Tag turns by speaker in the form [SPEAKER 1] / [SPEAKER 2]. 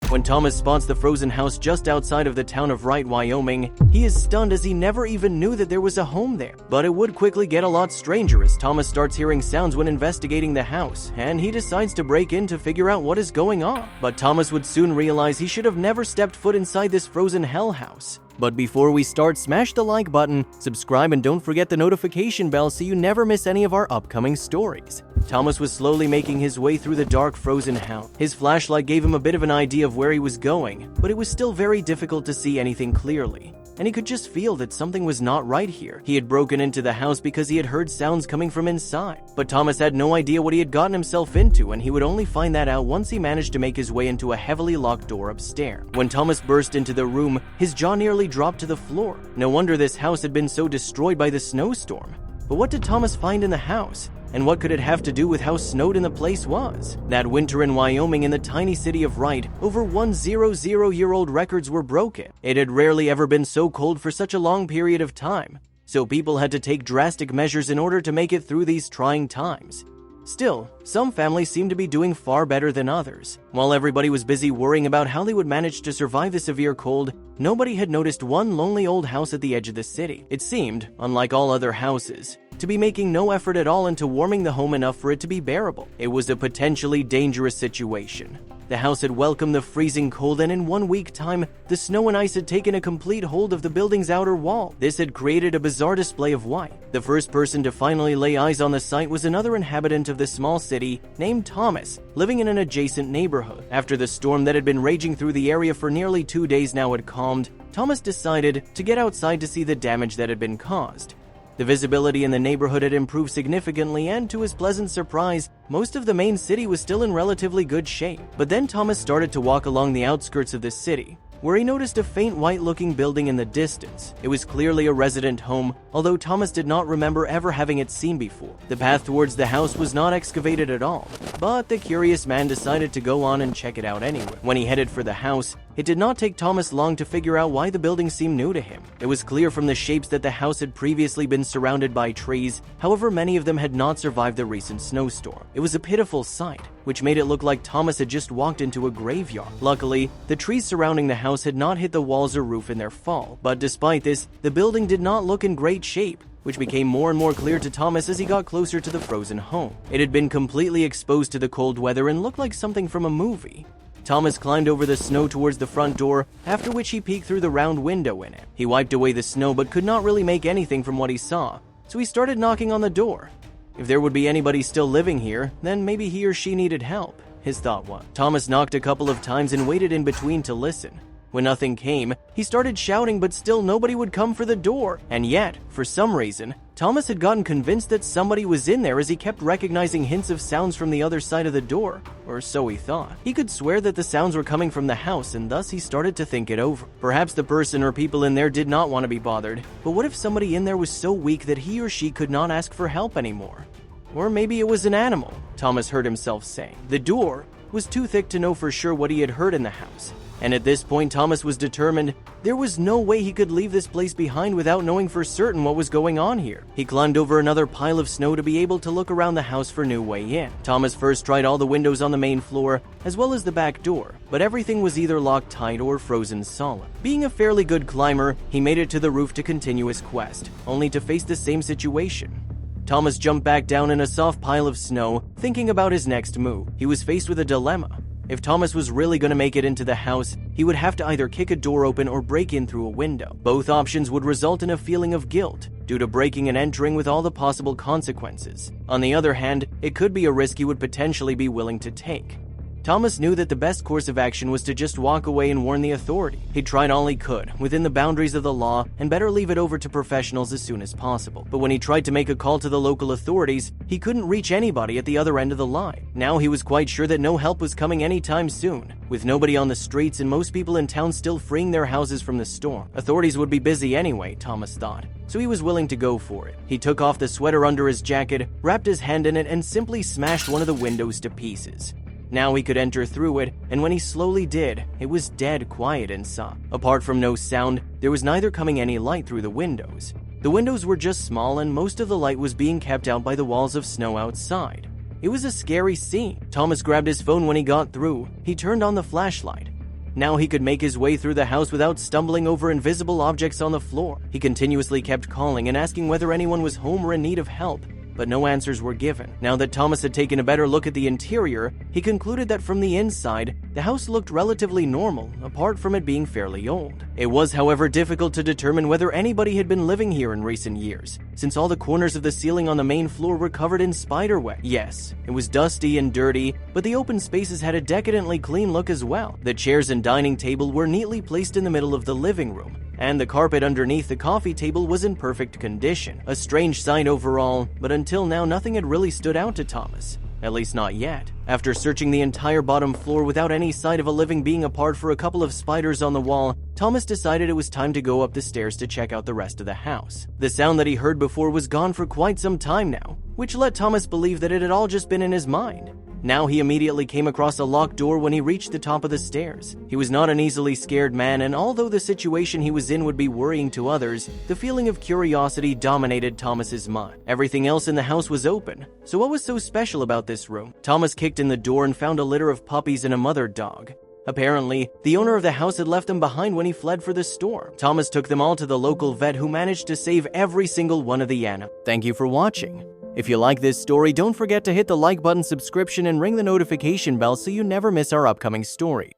[SPEAKER 1] When Thomas spots the frozen house just outside of the town of Wright, Wyoming, he is stunned as he never even knew that there was a home there. But it would quickly get a lot stranger as Thomas starts hearing sounds when investigating the house, and he decides to break in to figure out what is going on. But Thomas would soon realize he should have never stepped foot inside this frozen hell house. But before we start, smash the like button, subscribe, and don't forget the notification bell so you never miss any of our upcoming stories. Thomas was slowly making his way through the dark frozen house. His flashlight gave him a bit of an idea of where he was going, but it was still very difficult to see anything clearly, and he could just feel that something was not right here. He had broken into the house because he had heard sounds coming from inside, but Thomas had no idea what he had gotten himself into, and he would only find that out once he managed to make his way into a heavily locked door upstairs. When Thomas burst into the room, his jaw nearly dropped to the floor. No wonder this house had been so destroyed by the snowstorm. But what did Thomas find in the house? And what could it have to do with how snowed in the place was? That winter in Wyoming, in the tiny city of Wright, over 100-year-old records were broken. It had rarely ever been so cold for such a long period of time, so people had to take drastic measures in order to make it through these trying times. Still, some families seemed to be doing far better than others. While everybody was busy worrying about how they would manage to survive the severe cold, nobody had noticed one lonely old house at the edge of the city. It seemed, unlike all other houses, to be making no effort at all into warming the home enough for it to be bearable. It was a potentially dangerous situation. The house had welcomed the freezing cold, and in 1 week's time, the snow and ice had taken a complete hold of the building's outer wall. This had created a bizarre display of white. The first person to finally lay eyes on the site was another inhabitant of the small city named Thomas, living in an adjacent neighborhood. After the storm that had been raging through the area for nearly 2 days now had calmed, Thomas decided to get outside to see the damage that had been caused. The visibility in the neighborhood had improved significantly, and to his pleasant surprise, most of the main city was still in relatively good shape. But then Thomas started to walk along the outskirts of the city, where he noticed a faint white-looking building in the distance. It was clearly a resident home, although Thomas did not remember ever having it seen before. The path towards the house was not excavated at all, but the curious man decided to go on and check it out anyway. When he headed for the house, it did not take Thomas long to figure out why the building seemed new to him. It was clear from the shapes that the house had previously been surrounded by trees, however many of them had not survived the recent snowstorm. It was a pitiful sight, which made it look like Thomas had just walked into a graveyard. Luckily, the trees surrounding the house had not hit the walls or roof in their fall, but despite this, the building did not look in great shape, which became more and more clear to Thomas as he got closer to the frozen home. It had been completely exposed to the cold weather and looked like something from a movie. Thomas climbed over the snow towards the front door, after which he peeked through the round window in it. He wiped away the snow but could not really make anything from what he saw, so he started knocking on the door. If there would be anybody still living here, then maybe he or she needed help, his thought was. Thomas knocked a couple of times and waited in between to listen. When nothing came, he started shouting, but still nobody would come for the door. And yet, for some reason, Thomas had gotten convinced that somebody was in there as he kept recognizing hints of sounds from the other side of the door, or so he thought. He could swear that the sounds were coming from the house, and thus he started to think it over. Perhaps the person or people in there did not want to be bothered, but what if somebody in there was so weak that he or she could not ask for help anymore? Or maybe it was an animal, Thomas heard himself saying. The door was too thick to know for sure what he had heard in the house. And at this point, Thomas was determined there was no way he could leave this place behind without knowing for certain what was going on here. He climbed over another pile of snow to be able to look around the house for a new way in. Thomas first tried all the windows on the main floor, as well as the back door, but everything was either locked tight or frozen solid. Being a fairly good climber, he made it to the roof to continue his quest, only to face the same situation. Thomas jumped back down in a soft pile of snow, thinking about his next move. He was faced with a dilemma. If Thomas was really going to make it into the house, he would have to either kick a door open or break in through a window. Both options would result in a feeling of guilt due to breaking and entering with all the possible consequences. On the other hand, it could be a risk he would potentially be willing to take. Thomas knew that the best course of action was to just walk away and warn the authority. He tried all he could, within the boundaries of the law, and better leave it over to professionals as soon as possible. But when he tried to make a call to the local authorities, he couldn't reach anybody at the other end of the line. Now he was quite sure that no help was coming anytime soon. With nobody on the streets and most people in town still freeing their houses from the storm, authorities would be busy anyway, Thomas thought. So he was willing to go for it. He took off the sweater under his jacket, wrapped his hand in it, and simply smashed one of the windows to pieces. Now he could enter through it, and when he slowly did, it was dead quiet inside. Apart from no sound, there was neither coming any light through the windows. The windows were just small, and most of the light was being kept out by the walls of snow outside. It was a scary scene. Thomas grabbed his phone when he got through. He turned on the flashlight. Now he could make his way through the house without stumbling over invisible objects on the floor. He continuously kept calling and asking whether anyone was home or in need of help, but no answers were given. Now that Thomas had taken a better look at the interior, he concluded that from the inside, the house looked relatively normal, apart from it being fairly old. It was, however, difficult to determine whether anybody had been living here in recent years, since all the corners of the ceiling on the main floor were covered in spiderweb. Yes, it was dusty and dirty, but the open spaces had a decadently clean look as well. The chairs and dining table were neatly placed in the middle of the living room, and the carpet underneath the coffee table was in perfect condition. A strange sight overall, but until now nothing had really stood out to Thomas. At least not yet. After searching the entire bottom floor without any sight of a living being apart for a couple of spiders on the wall, Thomas decided it was time to go up the stairs to check out the rest of the house. The sound that he heard before was gone for quite some time now, which let Thomas believe that it had all just been in his mind. Now he immediately came across a locked door when he reached the top of the stairs. He was not an easily scared man, and although the situation he was in would be worrying to others, the feeling of curiosity dominated Thomas's mind. Everything else in the house was open, so what was so special about this room? Thomas kicked in the door and found a litter of puppies and a mother dog. Apparently, the owner of the house had left them behind when he fled for the store. Thomas took them all to the local vet, who managed to save every single one of the animals. Thank you for watching. If you like this story, don't forget to hit the like button, subscription, and ring the notification bell so you never miss our upcoming story.